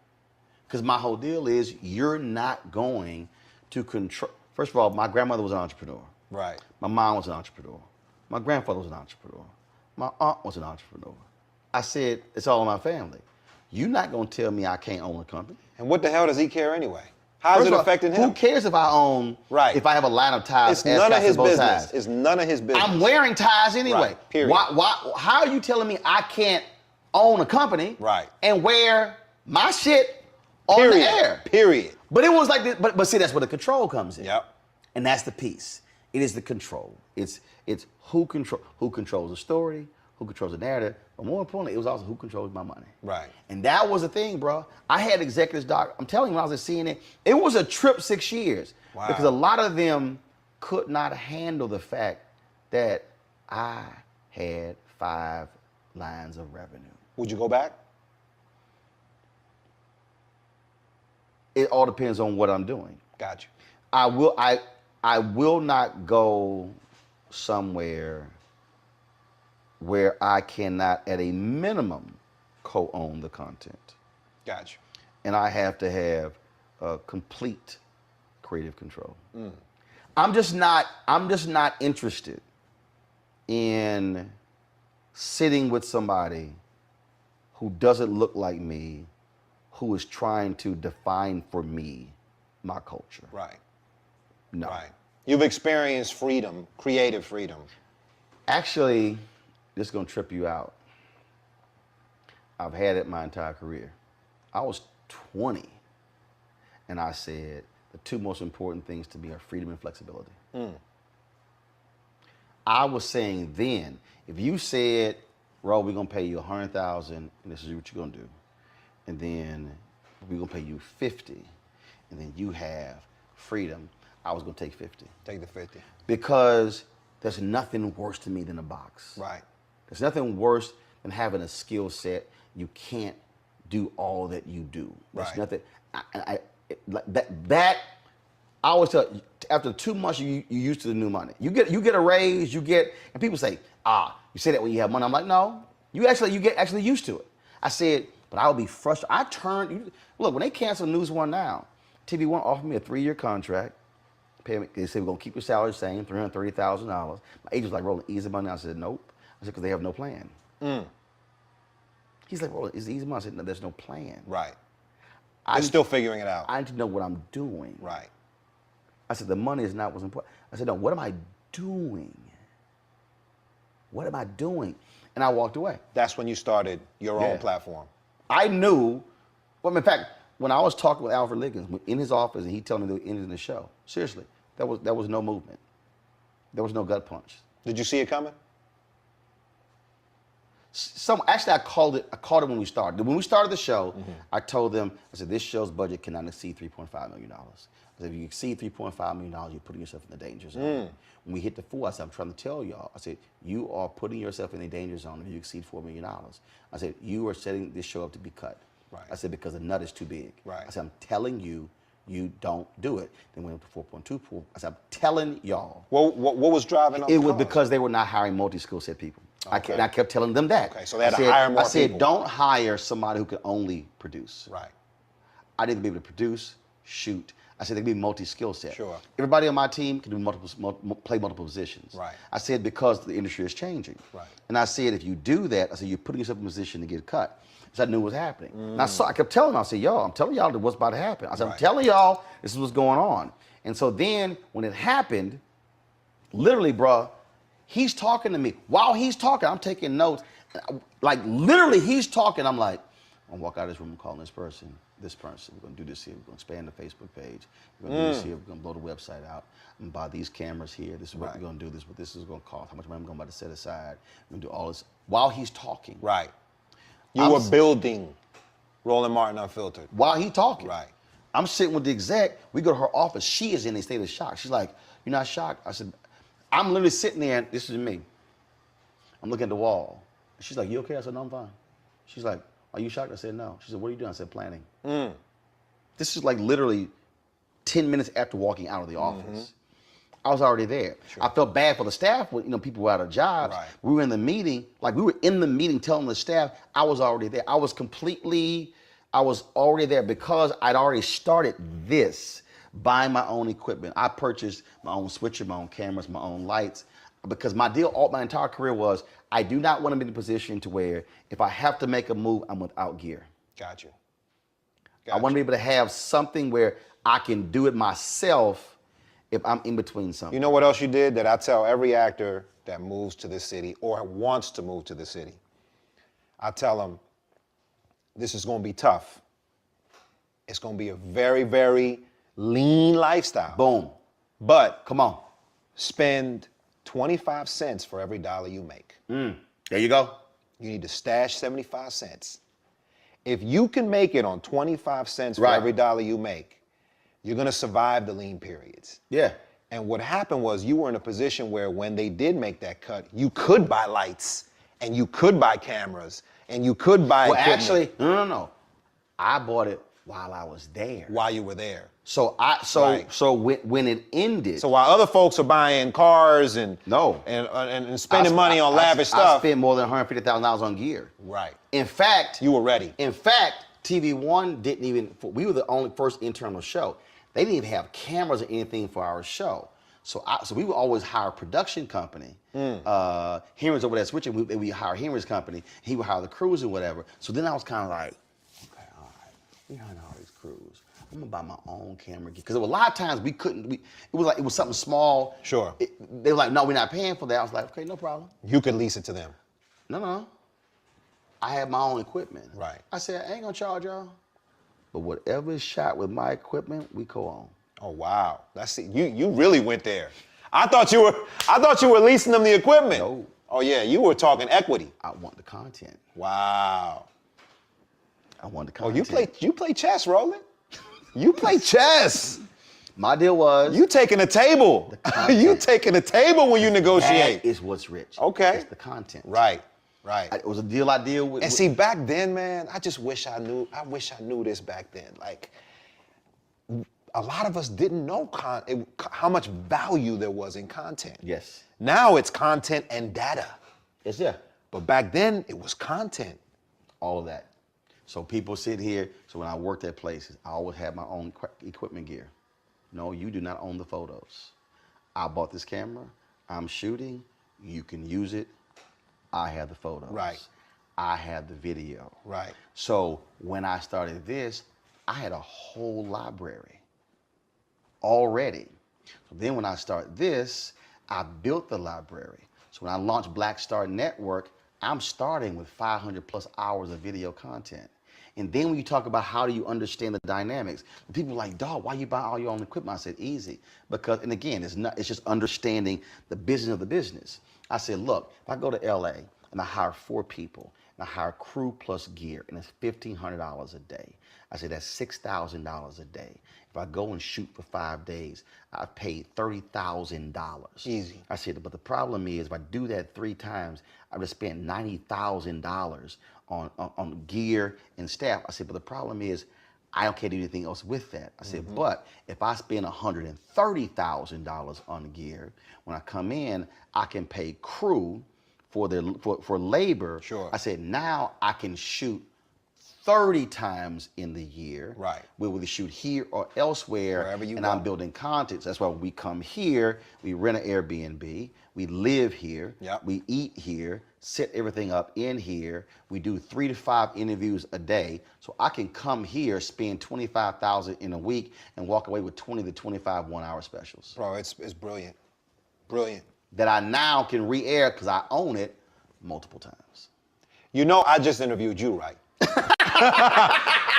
Because my whole deal is you're not going to control. First of all, my grandmother was an entrepreneur. Right. My mom was an entrepreneur. My grandfather was an entrepreneur. My aunt was an entrepreneur. I said, it's all in my family. You're not going to tell me I can't own a company. And what the hell does he care anyway? How's it affecting him? Who cares if I own, if I have a line of ties? It's none of his business. Ties. It's none of his business. I'm wearing ties anyway. Right, period. How are you telling me I can't own a company and wear my shit on the air? Period. But it was like this, but see, that's where the control comes in. Yep. And that's the piece. It is the control. It's who controls the story, who controls the narrative, but more importantly, it was also who controls my money. Right. And that was the thing, bro. I had executives, Doc. I'm telling you, when I was at CNN, it was a trip 6 years. Wow. Because a lot of them could not handle the fact that I had 5 lines of revenue. Would you go back? It all depends on what I'm doing. Got you. I will not go somewhere where I cannot, at a minimum, co-own the content. Got you. And I have to have complete creative control. I'm just not interested in sitting with somebody who doesn't look like me, who is trying to define for me my culture. Right. No. Right. You've experienced freedom, creative freedom. Actually, this is gonna trip you out. I've had it my entire career. I was 20, and I said the 2 most important things to me are freedom and flexibility. I was saying then, if you said, Ro, we're gonna pay you $100,000, and this is what you're gonna do, and then we're gonna pay you 50, and then you have freedom, I was gonna take 50. Take the 50. Because there's nothing worse to me than a box. Right. There's nothing worse than having a skill set you can't do all that you do. There's nothing. I always tell you, after 2 months you used to the new money. You get a raise. And people say, you say that when you have money. I'm like, no, you get actually used to it. I said, but I would be frustrated. Look, when they cancel News One now, TV One offered me a 3-year contract. They said, we're going to keep your salary the same, $330,000. My agent was like, Roland, easy money. I said, nope. I said, because they have no plan. He's like, Roland, it's easy money. I said, no, there's no plan. Right. They're still figuring it out. I need to know what I'm doing. Right. I said, the money is not what's important. I said, no, what am I doing? What am I doing? And I walked away. That's when you started your own platform. I knew, well, in fact, when I was talking with Alfred Liggins in his office and he told me they were ending the show, seriously, there was no movement. There was no gut punch. Did you see it coming? Actually, I called it when we started. When we started the show, I told them, I said, this show's budget cannot exceed $3.5 million. I said, if you exceed $3.5 million, you're putting yourself in the danger zone. When we hit the 4, I said, I'm trying to tell y'all. I said, you are putting yourself in the danger zone if you exceed $4 million. I said, you are setting this show up to be cut. Right. I said, because the nut is too big. Right. I said, I'm telling you, you don't do it. Then went up to 4.2. I said, I'm telling y'all. What was driving up? It was because they were not hiring multi-skill set people. Okay. I kept telling them that. Okay, so they had to hire more people. I said, don't hire somebody who can only produce. Right. I need to be able to produce, shoot. I said they can be multi-skill set. Sure. Everybody on my team can do play multiple positions. Right. I said because the industry is changing. Right. And I said if you do that, I said you're putting yourself in a position to get cut. So I knew what was happening. And I kept telling them, I said, y'all, I'm telling y'all what's about to happen. I said, I'm telling y'all this is what's going on. And so then when it happened, literally, bruh, he's talking to me. While he's talking, I'm taking notes. Like literally he's talking, I'm like, I'm gonna walk out of this room and call this person. We're gonna do this here. We're gonna expand the Facebook page. We're gonna do this here. We're gonna blow the website out. I'm gonna buy these cameras here. This is what we're gonna do. This is what this is gonna cost. How much money I'm gonna set aside. We're gonna do all this while he's talking. Right. You were building Roland Martin Unfiltered. While he's talking. Right. I'm sitting with the exec. We go to her office. She is in a state of shock. She's like, "You're not shocked?" I said, "I'm literally sitting there, and this is me. I'm looking at the wall." She's like, "You okay?" I said, "No, I'm fine." She's like, "Are you shocked?" I said, "No." She said, "What are you doing?" I said, "Planning." This is like literally 10 minutes after walking out of the office. I was already there. Sure. I felt bad for the staff when people were out of jobs. Right. We were in the meeting, telling the staff I was already there. I was already there because I'd already started this, buying my own equipment. I purchased my own switcher, my own cameras, my own lights, because my deal my entire career was I do not want to be in a position to where if I have to make a move, I'm without gear. Got you. I want to be able to have something where I can do it myself if I'm in between something. You know what else you did that I tell every actor that moves to this city or wants to move to the city? I tell them, this is going to be tough. It's going to be a very, very lean lifestyle. Boom. But come on, spend 25 cents for every dollar you make. There you go. You need to stash 75 cents. If you can make it on 25 cents for every dollar you make, you're going to survive the lean periods. Yeah. And what happened was you were in a position where when they did make that cut, you could buy lights and you could buy cameras and you could buy equipment. Actually, no. I bought it while I was there. While you were there. So when it ended. So while other folks are buying cars and spending money on lavish stuff. I spent more than $150,000 on gear. Right. In fact, you were ready. In fact, TV One didn't even. We were the only first internal show. They didn't even have cameras or anything for our show. So we would always hire a production company. Henry's over there switching. We hire Henry's company. He would hire the crews and whatever. So then I was kind of like, okay, all right, we hiring all these crews. I'm gonna buy my own camera because there were a lot of times we couldn't. It was something small. Sure. They were like, no, we're not paying for that. I was like, okay, no problem. You could lease it to them. No. I have my own equipment. Right. I said, I ain't gonna charge y'all. But whatever is shot with my equipment, we co-own. Oh wow, that's it. You really went there. I thought you were leasing them the equipment. No. Oh yeah, you were talking equity. I want the content. Wow. I want the content. Oh, you play chess, Roland. You play chess. My deal was you taking a table. You taking a table when you negotiate. That is what's rich. Okay. It's the content. Right. It was a deal I deal with. And see, back then, man, I just wish I knew. I wish I knew this back then. Like, a lot of us didn't know how much value there was in content. Yes. Now it's content and data. Yes, yeah. But back then, it was content. All of that. So people sit here. So when I worked at places, I always had my own equipment gear. No, you do not own the photos. I bought this camera. I'm shooting. You can use it. I have the photos. Right. I have the video. Right. So when I started this, I had a whole library already. So then when I start this, I built the library. So when I launched Black Star Network, I'm starting with 500 plus hours of video content. And then when you talk about how do you understand the dynamics, people are like, dog, why you buy all your own equipment? I said, easy. Because, and again, it's just understanding the business of the business. I said, look, if I go to LA and I hire 4 people and I hire crew plus gear and it's $1,500 a day, I said, that's $6,000 a day. If I go and shoot for 5 days, I paid $30,000. Easy. I said, but the problem is if I do that 3 times, I just spent $90,000 on gear and staff. I said, but the problem is I can't do anything else with that. I said, but if I spend $130,000 on gear, when I come in, I can pay crew for labor. Sure. I said, now I can shoot 30 times in the year. Right. Whether we shoot here or elsewhere. Wherever you and go. I'm building content. That's why when we come here, we rent an Airbnb, we live here, Yep. we eat here, set everything up in here. We do 3 to 5 interviews a day. So I can come here, spend $25,000 in a week, and walk away with 20 to 25 1-hour specials. Bro, it's brilliant. Brilliant. That I now can re-air because I own it multiple times. You know, I just interviewed you, right?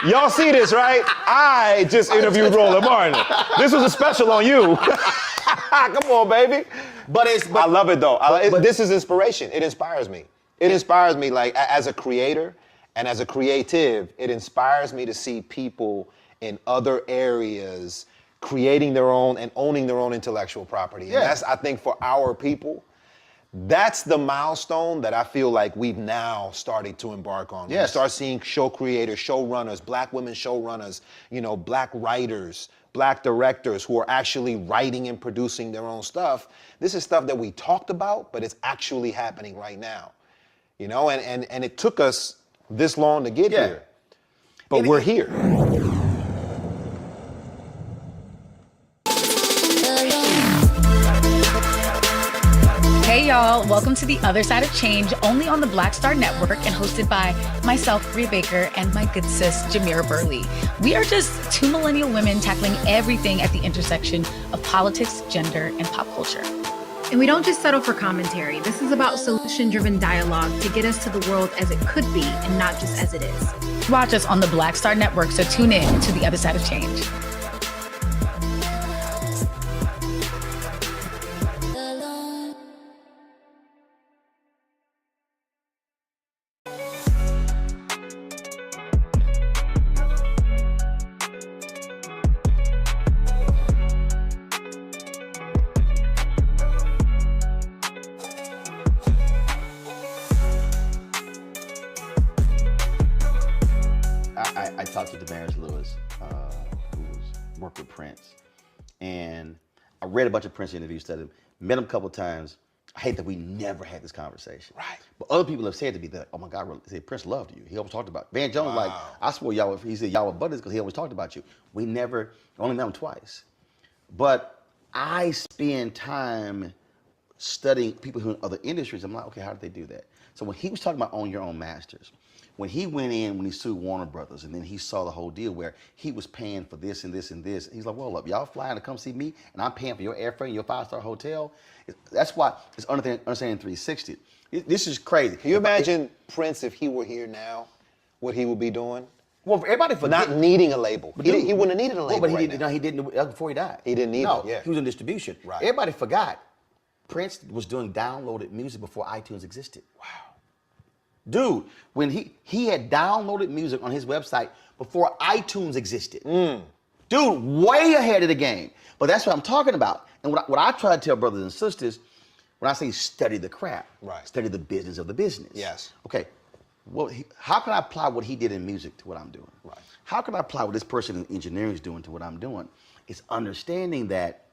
Y'all see this, right? I just interviewed Roland Martin. This was a special on you. Come on, baby. I love it though. This is inspiration. It inspires me. It inspires me, like as a creator and as a creative. It inspires me to see people in other areas, creating their own and owning their own intellectual property. And that's, I think, for our people, that's the milestone that I feel like we've now started to embark on. Yes. We start seeing show creators, showrunners, black women showrunners, black writers, black directors who are actually writing and producing their own stuff. This is stuff that we talked about, but it's actually happening right now. And it took us this long to get here. But we're here. Hey y'all, welcome to The Other Side of Change, only on the Black Star Network and hosted by myself, Rhea Baker, and my good sis, Jamira Burley. We are just two millennial women tackling everything at the intersection of politics, gender, and pop culture. And we don't just settle for commentary. This is about solution-driven dialogue to get us to the world as it could be and not just as it is. Watch us on the Black Star Network, so tune in to The Other Side of Change. I talked to Damaris Lewis, who's worked with Prince, and I read a bunch of Prince interviews, studied him, met him a couple of times. I hate that we never had this conversation. Right. But other people have said to me that, oh my God, Prince loved you. He always talked about it. Van Jones, like, I swore he said y'all were buddies because he always talked about you. We never, only met him twice. But I spend time studying people who are in other industries. I'm like, okay, how did they do that? So when he was talking about Own Your Own Masters, when he went in, when he sued Warner Brothers, and then he saw the whole deal where he was paying for this and this and this, he's like, well, look, y'all flying to come see me, and I'm paying for your airfare and your 5-star hotel. That's why it's Understanding 360. This is crazy. Can you imagine Prince if he were here now, what he would be doing? Well, everybody forget. Not needing a label. He wouldn't have needed a label. But he didn't before he died. He didn't need it, yeah. He was in distribution. Right. Everybody forgot. Prince was doing downloaded music before iTunes existed. Wow. Dude, when he had downloaded music on his website before iTunes existed. Dude, way ahead of the game. But that's what I'm talking about. And what I try to tell brothers and sisters, when I say study the craft, study the business of the business. Yes. Okay, well, how can I apply what he did in music to what I'm doing? Right. How can I apply what this person in engineering is doing to what I'm doing? It's understanding that,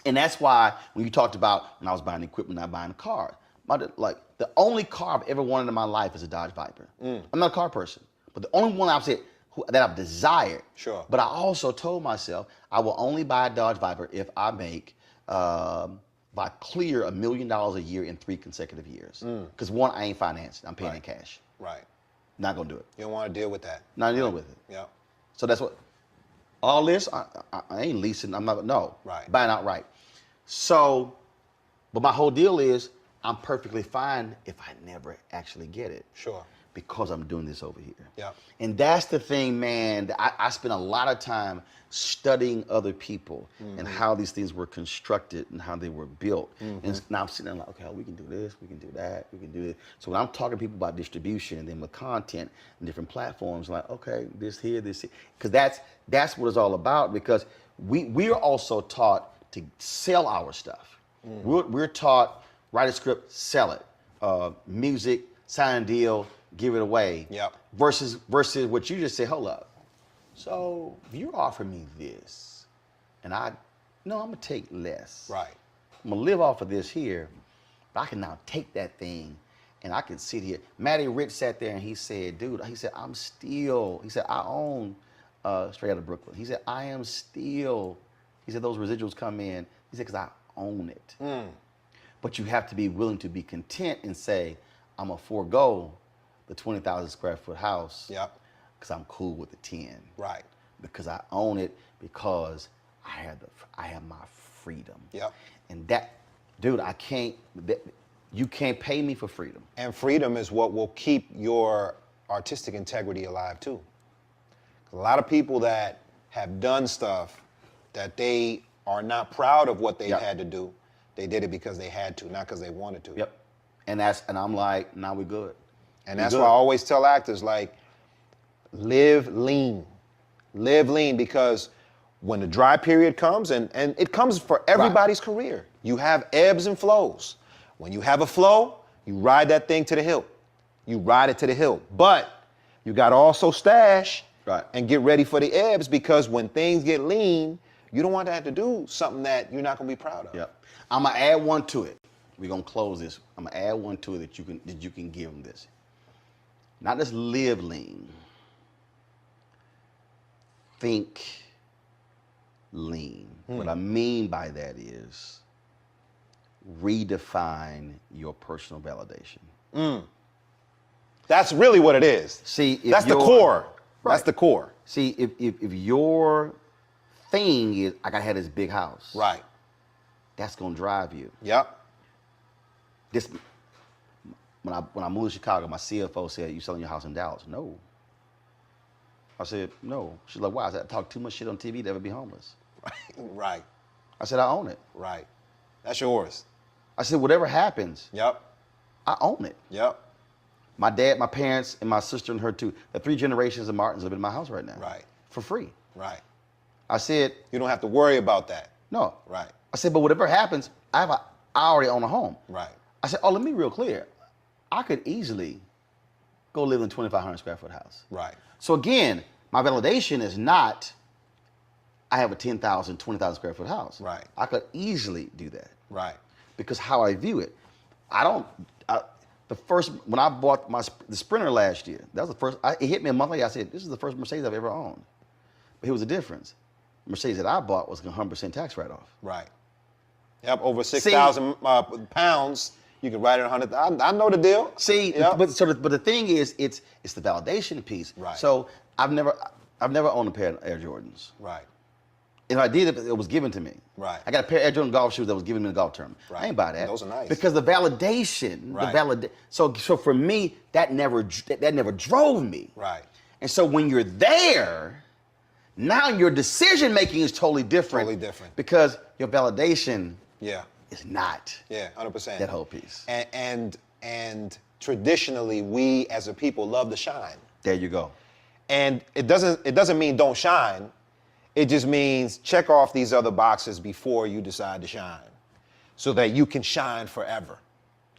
and that's why when you talked about when I was buying equipment, not buying a car, like the only car I've ever wanted in my life is a Dodge Viper. I'm not a car person, but the only one I've said that I've desired. Sure. But I also told myself I will only buy a Dodge Viper if I make by clear $1 million a year in 3 consecutive years. Because one, I ain't financed. I'm paying in cash. Right. Not gonna do it. You don't want to deal with that. Not dealing with it. Yeah. So that's what. All this, I ain't leasing. I'm not. No. Right. Buying outright. So, but my whole deal is I'm perfectly fine if I never actually get it. Sure. Because I'm doing this over here. Yeah. And that's the thing, man. I spend a lot of time studying other people and how these things were constructed and how they were built. And now I'm sitting there like, okay, we can do this, we can do that, we can do this. So when I'm talking to people about distribution and then with content and different platforms, like, okay, this here, because that's what it's all about. Because we are also taught to sell our stuff. We're taught, write a script, sell it. Music, sign a deal, give it away. Yep. Versus what you just said, hold up. So if you offer me this, and I'm gonna take less. Right. I'm gonna live off of this here, but I can now take that thing and I can sit here. Matty Rich sat there and he said, dude, he said, I own Straight Outta Brooklyn. He said, I am still, he said, those residuals come in. He said, because I own it. But you have to be willing to be content and say, I'm gonna forego the 20,000 square foot house. Yep. Because I'm cool with the 10. Right. Because I own it, because I have my freedom. Yep. And that, dude, you can't pay me for freedom. And freedom is what will keep your artistic integrity alive too. A lot of people that have done stuff that they are not proud of what they had to do, they did it because they had to, not because they wanted to. Yep. And I'm like, now we're good. And that's why I always tell actors, like, live lean. Live lean, because when the dry period comes, and it comes for everybody's career, you have ebbs and flows. When you have a flow, you ride that thing to the hill. You ride it to the hill. But you got to also stash and get ready for the ebbs, because when things get lean, you don't want to have to do something that you're not going to be proud of. Yep. I'm going to add one to it. We're going to close this. I'm going to add one to it that you can give them this. Not just live lean. Think lean. What I mean by that is redefine your personal validation. That's really what it is. See, that's the core. That's the core. See, if your thing is, I gotta have this big house. Right. That's gonna drive you. Yep. This, when I moved to Chicago, my CFO said, "You selling your house in Dallas?" No. I said, "No." She's like, "Why?" I said, "I talk too much shit on TV to ever be homeless." Right. I said, "I own it." Right. That's yours. I said, "Whatever happens, Yep. I own it." Yep. My dad, my parents, and my sister and her too. The 3 generations of Martins live in my house right now. Right. For free. Right. I said, you don't have to worry about that. No. Right. I said, but whatever happens, I already own a home. Right. I said, oh, let me be real clear. I could easily go live in a 2,500 square foot house. Right. So again, my validation is not, I have a 10,000, 20,000 square foot house. Right. I could easily do that. Right. Because how I view it, when I bought the Sprinter last year, that was the first, it hit me a month later, I said, this is the first Mercedes I've ever owned. But here was the difference. The Mercedes that I bought was 100% tax write-off. Right. Yep, over 6,000 pounds, you can write it 100. I know the deal. See, yep. but the thing is, it's the validation piece. Right. So I've never owned a pair of Air Jordans. Right. If I did, it was given to me. Right. I got a pair of Air Jordan golf shoes that was given to me in the golf tournament. Right. I ain't buy that. Those are nice. Because the validation, right. So for me, that never drove me. Right. And so when you're there, now your decision making is totally different. Totally different. Because your validation is not. Yeah, 100%. That whole piece. And traditionally, we as a people love to shine. There you go. And it doesn't mean don't shine. It just means check off these other boxes before you decide to shine, so that you can shine forever,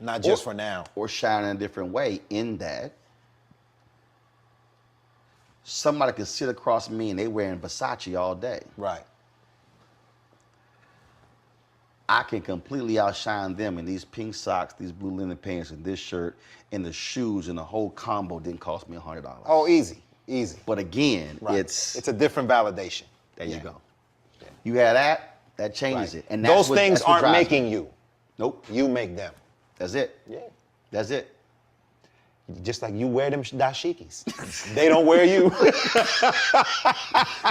not just for now. Or shine in a different way, in that somebody can sit across me and they wearing Versace all day. Right. I can completely outshine them in these pink socks, these blue linen pants, and this shirt, and the shoes, and the whole combo didn't cost me $100. Oh, easy, easy. But again, right. it's a different validation. There you go. Yeah. You have that changes right. it. And those things aren't making you. Nope. You make them. That's it. Yeah. That's it. Just like you wear them dashikis. They don't wear you.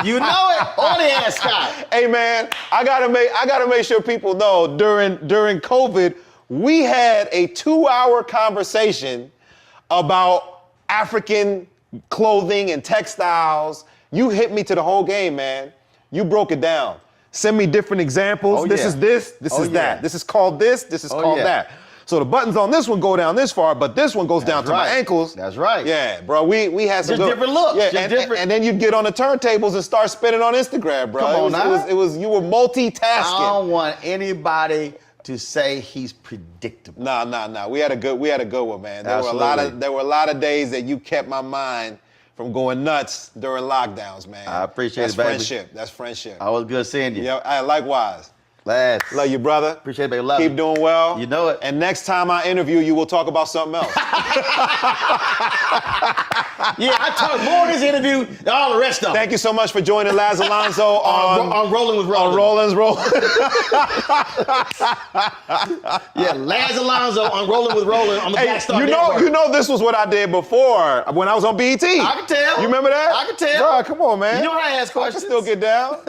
You know it. On the ass, Scott. Hey man, I gotta make sure people know during COVID, we had a 2-hour conversation about African clothing and textiles. You hit me to the whole game, man. You broke it down. Send me different examples. Oh, this yeah. is this is that. This is called this is called that. So the buttons on this one go down this far, but this one goes down to my ankles. That's right. Yeah, bro. We had some Just different looks. Yeah, Just different. And then you'd get on the turntables and start spinning on Instagram, bro. Come on now. It was you were multitasking. I don't want anybody to say he's predictable. Nah. We had a good one, man. There Absolutely. were a lot of days that you kept my mind from going nuts during lockdowns, man. I appreciate it, baby. That's friendship. Always good seeing you. Yeah, likewise. Laz. Love you, brother. Appreciate it, baby. Love Keep you. doing well. You know it. And next time I interview you, we'll talk about something else. Yeah, I talk more in this interview than all the rest of them. Thank you so much for joining Laz Alonso on Rolling with Roland. On Roland's Roll. Yeah, Laz Alonso on Rolling with Roland on the Black Star Network. You know this was what I did before when I was on BET. I can tell. You remember that? I can tell. Bro, come on, man. You know how I ask questions. I can still get down.